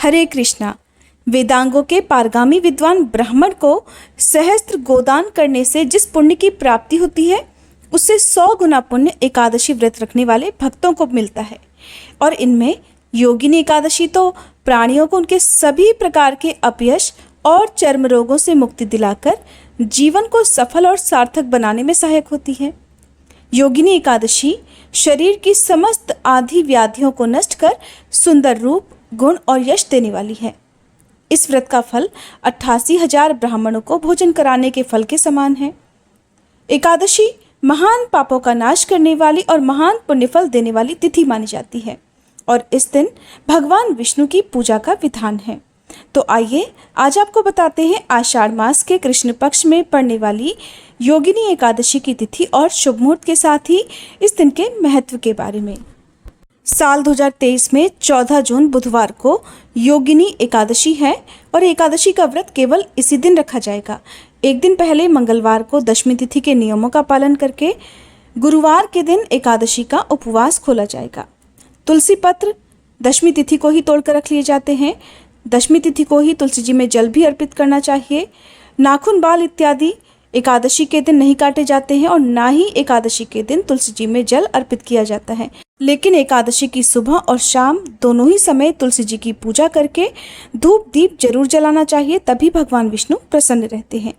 हरे कृष्णा। वेदांगों के पारगामी विद्वान ब्राह्मण को सहस्त्र गोदान करने से जिस पुण्य की प्राप्ति होती है, उससे 100 गुना पुण्य एकादशी व्रत रखने वाले भक्तों को मिलता है। और इनमें योगिनी एकादशी तो प्राणियों को उनके सभी प्रकार के अपयश और चर्म रोगों से मुक्ति दिलाकर जीवन को सफल और सार्थक बनाने में सहायक होती है। योगिनी एकादशी शरीर की समस्त आदि व्याधियों को नष्ट कर सुंदर रूप, गुण और यश देने वाली है। इस व्रत का फल 88,000 ब्राह्मणों को भोजन कराने के फल के समान है। एकादशी महान पापों का नाश करने वाली और महान पुण्यफल देने वाली तिथि मानी जाती है और इस दिन भगवान विष्णु की पूजा का विधान है। तो आइए आज आपको बताते हैं आषाढ़ मास के कृष्ण पक्ष में पड़ने वाली योगिनी एकादशी की तिथि और शुभ मुहूर्त के साथ ही इस दिन के महत्व के बारे में। साल 2023 में 14 जून बुधवार को योगिनी एकादशी है और एकादशी का व्रत केवल इसी दिन रखा जाएगा। एक दिन पहले मंगलवार को दशमी तिथि के नियमों का पालन करके गुरुवार के दिन एकादशी का उपवास खोला जाएगा। तुलसी पत्र दशमी तिथि को ही तोड़कर रख लिए जाते हैं। दशमी तिथि को ही तुलसी जी में जल भी अर्पित करना चाहिए। नाखून, बाल इत्यादि एकादशी के दिन नहीं काटे जाते हैं और ना ही एकादशी के दिन तुलसी जी में जल अर्पित किया जाता है। लेकिन एकादशी की सुबह और शाम दोनों ही समय तुलसी जी की पूजा करके धूप दीप जरूर जलाना चाहिए, तभी भगवान विष्णु प्रसन्न रहते हैं।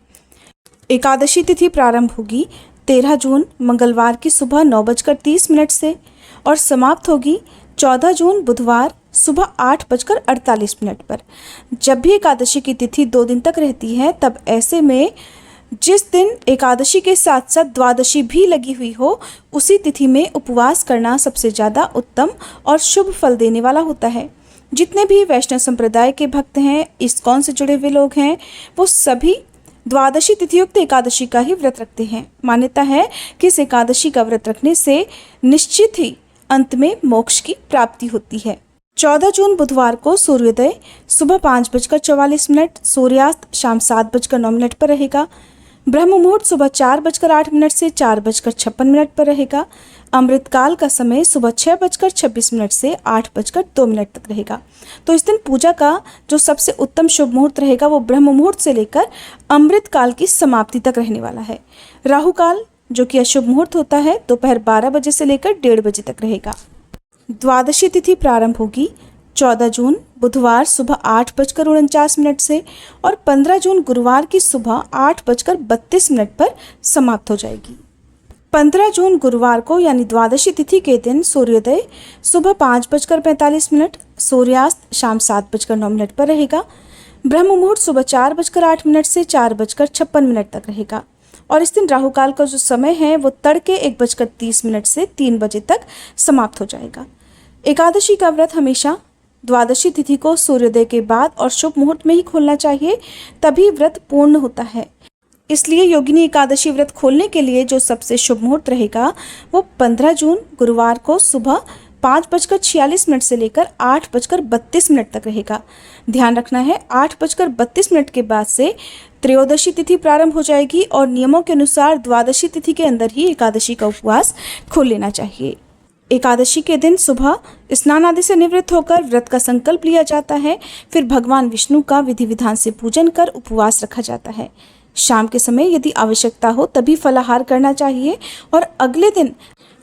एकादशी तिथि प्रारंभ होगी 13 जून मंगलवार की सुबह 9:30 से और समाप्त होगी 14 जून बुधवार सुबह 8:48 पर। जब भी एकादशी की तिथि 2 दिन तक रहती है, तब ऐसे में जिस दिन एकादशी के साथ साथ द्वादशी भी लगी हुई हो, उसी तिथि में उपवास करना सबसे ज़्यादा उत्तम और शुभ फल देने वाला होता है। जितने भी वैष्णव संप्रदाय के भक्त हैं, इस्कॉन से जुड़े हुए लोग हैं, वो सभी द्वादशी तिथियुक्त एकादशी का ही व्रत रखते हैं। मान्यता है कि इस एकादशी का व्रत रखने से निश्चित ही अंत में मोक्ष की प्राप्ति होती है। 14 जून बुधवार को सूर्योदय सुबह 5:44, सूर्यास्त शाम 7:09 पर रहेगा। ब्रह्म मुहूर्त सुबह 4:08 से 4:56 पर रहेगा। अमृतकाल का समय सुबह 6:26 से 8:02 तक रहेगा। तो इस दिन पूजा का जो सबसे उत्तम शुभ मुहूर्त रहेगा वो ब्रह्म मुहूर्त से लेकर अमृतकाल की समाप्ति तक रहने वाला है। राहु काल जो कि अशुभ मुहूर्त होता है, दोपहर 12 बजे से लेकर 1:30 बजे तक रहेगा। द्वादशी तिथि प्रारंभ होगी 14 जून बुधवार सुबह 8:49 से और 15 जून गुरुवार की सुबह 8:32 पर समाप्त हो जाएगी। 15 जून गुरुवार को यानी द्वादशी तिथि के दिन सूर्योदय सुबह 5:45, सूर्यास्त शाम 7:09 पर रहेगा। ब्रह्म मुहूर्त सुबह 4:08 से 4:56 तक रहेगा और इस दिन राहु काल का जो समय है वो तड़के 1:30 से 3 बजे तक समाप्त हो जाएगा। एकादशी का व्रत हमेशा द्वादशी तिथि को सूर्योदय के बाद और शुभ मुहूर्त में ही खोलना चाहिए, तभी व्रत पूर्ण होता है। इसलिए योगिनी एकादशी व्रत खोलने के लिए जो सबसे शुभ मुहूर्त रहेगा वो 15 जून गुरुवार को सुबह 5:46 से लेकर 8:32 तक रहेगा। ध्यान रखना है 8:32 के बाद से त्रयोदशी तिथि प्रारंभ हो जाएगी और नियमों के अनुसार द्वादशी तिथि के अंदर ही एकादशी का उपवास खोल लेना चाहिए। एकादशी के दिन सुबह स्नान आदि से निवृत्त होकर व्रत का संकल्प लिया जाता है। फिर भगवान विष्णु का विधि विधान से पूजन कर उपवास रखा जाता है। शाम के समय यदि आवश्यकता हो तभी फलाहार करना चाहिए और अगले दिन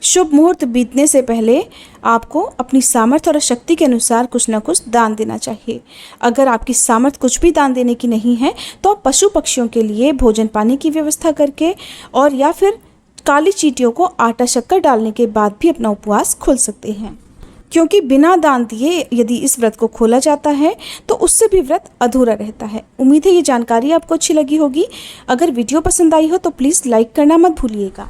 शुभ मुहूर्त बीतने से पहले आपको अपनी सामर्थ्य और शक्ति के अनुसार कुछ न कुछ दान देना चाहिए। अगर आपकी सामर्थ्य कुछ भी दान देने की नहीं है तो आप पशु पक्षियों के लिए भोजन पानी की व्यवस्था करके और या फिर काली चींटियों को आटा शक्कर डालने के बाद भी अपना उपवास खोल सकते हैं, क्योंकि बिना दान दिए यदि इस व्रत को खोला जाता है तो उससे भी व्रत अधूरा रहता है। उम्मीद है ये जानकारी आपको अच्छी लगी होगी। अगर वीडियो पसंद आई हो तो प्लीज़ लाइक करना मत भूलिएगा।